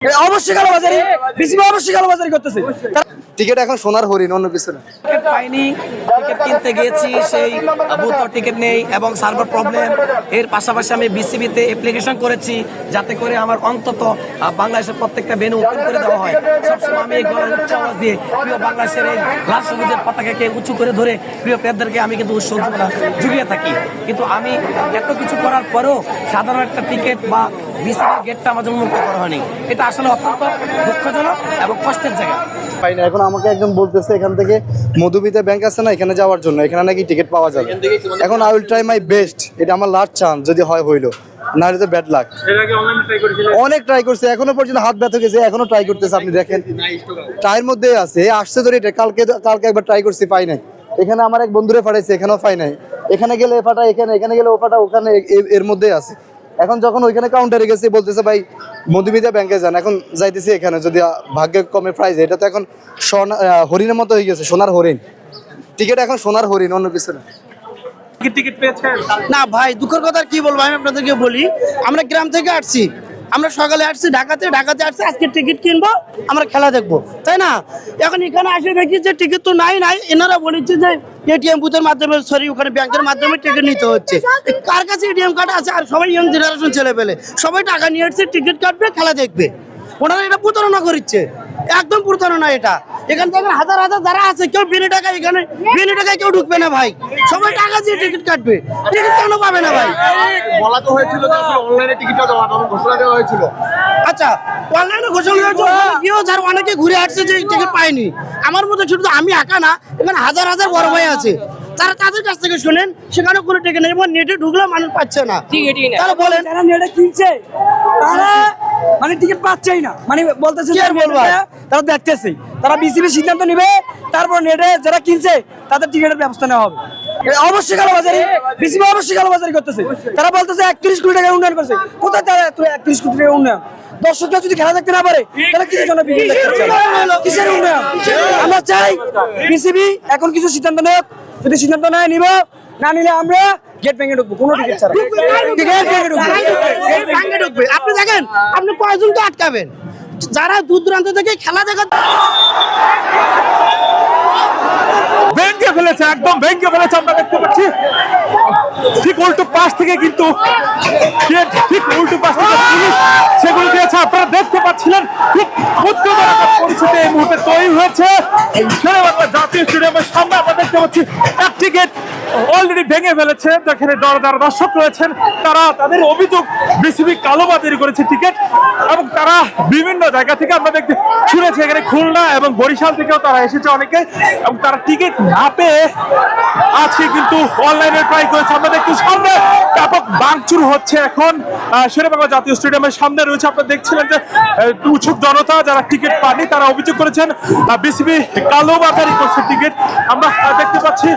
অবশ্যই কালোবাজারি, বিসিবি অবশ্যই কালোবাজারি করতেছে। টিকিট এখন সোনার হরিণ, অন্য কিছু না। টিকিট পাইনি, টিকিট কিনতে গিয়েছি, সেই বুথ টিকিট নেই এবং সার্ভার প্রবলেম। এর পাশাপাশি আমি বিসিবিতে অ্যাপ্লিকেশন করেছি যাতে করে আমার অন্তত বাংলাদেশের প্রত্যেকটা ভেন্যু ওপেন করে দেওয়া হয়। সবসময় আমি এই গলার উচ্চ আওয়াজ দিয়ে প্রিয় বাংলাদেশের এই লাল সবুজের পতাকাকে উঁচু করে ধরে প্রিয় প্লেয়ারদেরকে আমি কিন্তু উৎসাহ জুগিয়ে থাকি। কিন্তু আমি এত কিছু করার পরেও সাধারণ একটা টিকিট বা বিসিবির গেটটা আমার জন্য মুক্ত করা হয়নি। এটা আসলে অত্যন্ত দুঃখজনক এবং কষ্টের জায়গা। পাই না। এখন আমাকে একজন বলতেছে এখান থেকে মধুবিতা ব্যাংক আছে না, এখানে যাওয়ার জন্য, এখানে নাকি টিকিট পাওয়া যাবে। এখন I will try my best, এটা আমার লাস্ট চান্স, যদি হইলো না হলে তো ব্যাড লাক। অনেক ট্রাই করছে, এখনো পর্যন্ত হাত ব্যথা গেছে, এখনো ট্রাই করতেছে। আপনি দেখেন ট্রাইয়ের মধ্যে আছে, আসছে ধরে এটা। কালকে একবার ট্রাই করছি, পাই নাই। এখানে আমার এক বন্ধুরে ফাটাইছে, এখানেও পাই নাই। এখানে গেলে ফাটা, এখানে গেলে ও ফাটা, ওখানে এর মধ্যেই আছে। এখন যখন ওইখানে কাউন্টারে গেছে, বলতেছে ভাই মধুমিতা ব্যাংকে যান। এখন যাইতেছি এখানে, যদি ভাগ্যে কমে প্রাইজ। এটা তো এখন হরিণের মতো হয়ে গেছে, সোনার হরিণ। টিকিট এখন সোনার হরিণ, অন্য কিছু না। টিকিট পেয়েছেন? না ভাই, দুঃখের কথা কি বলবো, আমি আপনাদেরকে বলি, আমরা গ্রাম থেকে আসছি, আমরা সকালে আসছি ঢাকাতে আসছি, আজকে টিকিট কিনবো, আমরা খেলা দেখবো, তাই না? এখন এখানে আসে দেখি যে টিকিট তো নাই, এনারা বলেছে যে এটিএম বুথের মাধ্যমে, ওখানে ব্যাংকের মাধ্যমে টিকিট নিতে হচ্ছে। কার কাছে এটিএম কার্ড আছে? আর সবাই ইয়ং জেনারেশন ছেলে পেলে সবাই টাকা নিয়ে আসছে, টিকিট কাটবে, খেলা দেখবে। ওনারা এটা প্রতারণা করছে, একদম প্রতারণা এটা। এখান থেকে হাজার যারা আছে, কেউ বিনা টাকায় কেউ ঢুকবে না ভাই, সবাই টাকা দিয়ে টিকিট কাটবে। টিকিট কেন পাবে না ভাই? বলা তো হয়েছিল যে অনলাইনে টিকিটটা ঘোষণা দেওয়া হয়েছিল। আচ্ছা, অনলাইনে ঘোষণা যারা অনেকে ঘুরে আসছে যে টিকিট পায়নি। আমার মতো শুধু আমি একা না, এখানে হাজার বড় ভাই আছে, তারা তাদের কাছ থেকে শুনেন, সেখানে কোনো টিকিট নেই। নেটে ঢুকলে মানুষ পাচ্ছে না, তারা বলেন যারা নেটে কিনছে তারা মানে টিকিট পাচ্ছেই না, মানে বলতেছে তারা দেখতেছে, তারা বিসিবি সিদ্ধান্ত নিবে, তারপর নেটে যারা কিনছে তাদের টিকিটের ব্যবস্থা নেওয়া হবে। অবশ্যই কালোবাজারি, বিসিবি অবশ্যই কালোবাজারি করতেছে। তারা বলতেছে 31 কোটি টাকা উন্নয়ন করছে। কোথায় তারা 31 কোটি টাকা উন্নয়ন? দর্শকরা যদি খেলা দেখতে না পারে তাহলে কিসের জন্য কিসের উন্নয়ন? আমরা চাই বিসিবি এখন কিছু সিদ্ধান্ত নেয়, যদি সিদ্ধান্ত নেয় নিব, না নিলে আমরা গেট ভেঙে ঢুকবো, কোনো টিকিট ছাড়া গেট ভেঙে ঢুকবে। আপনি দেখেন, আপনি কয়জনকে আটকাবেন যারা দূর দূরান্ত থেকে খেলা দেখা ভেঙে ফেলেছে, একদম ভেঙে ফেলেছে। আমরা দেখতে পাচ্ছি ঠিক উল্টো পাশ থেকে, কিন্তু ঠিক উল্টো পাশ থেকে পুলিশ সেগুলো দিয়েছে। আপনারা দেখতে পাচ্ছিলেন খুব উত্তেজনক পরিস্থিতি এই মুহূর্তে তৈরি হয়েছে শেরেবাংলা জাতীয় স্টেডিয়ামের সামনে। আমরা দেখতে পাচ্ছি একটি গেট অলরেডি ভেঙে ফেলেছে। যেখানে যারা দর্শক রয়েছেন তারা তাদের অভিযোগ বিসিবি কালোবাজারি করেছে টিকিট, এবং তারা বিভিন্ন জায়গা থেকে আমরা দেখতে শুনেছি, এখানে খুলনা এবং বরিশাল থেকেও তারা এসেছে অনেকে, এবং তারা টিকিট না পেয়ে আজকে কিন্তু অনলাইনে ট্রাই করেছে। আমরা দেখছি সামনে ব্যাপক ভাঙচুর হচ্ছে এখন শেরেবাংলা জাতীয় স্টেডিয়ামের সামনে রয়েছে। আপনারা দেখছিলেন যে উৎসুক জনতা যারা টিকিট পাননি তারা অভিযোগ করেছেন বিসিবি কালোবাজারি করছে টিকিট। আমরা দেখতে পাচ্ছি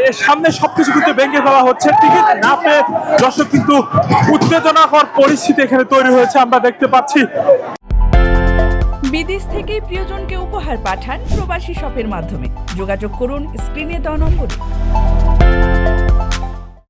এর সামনে সবকিছু কিন্তু ভেঙে ফেলা হচ্ছে। টিকিট না পেয়ে দর্শক কিন্তু উত্তেজনাকর পরিস্থিতি এখানে তৈরি হয়েছে, আমরা দেখতে পাচ্ছি। বিদেশ থেকে প্রিয়জনকে উপহার পাঠান প্রবাসী শপের মাধ্যমে। যোগাযোগ করুন স্ক্রিনে দেওয়া নম্বরে।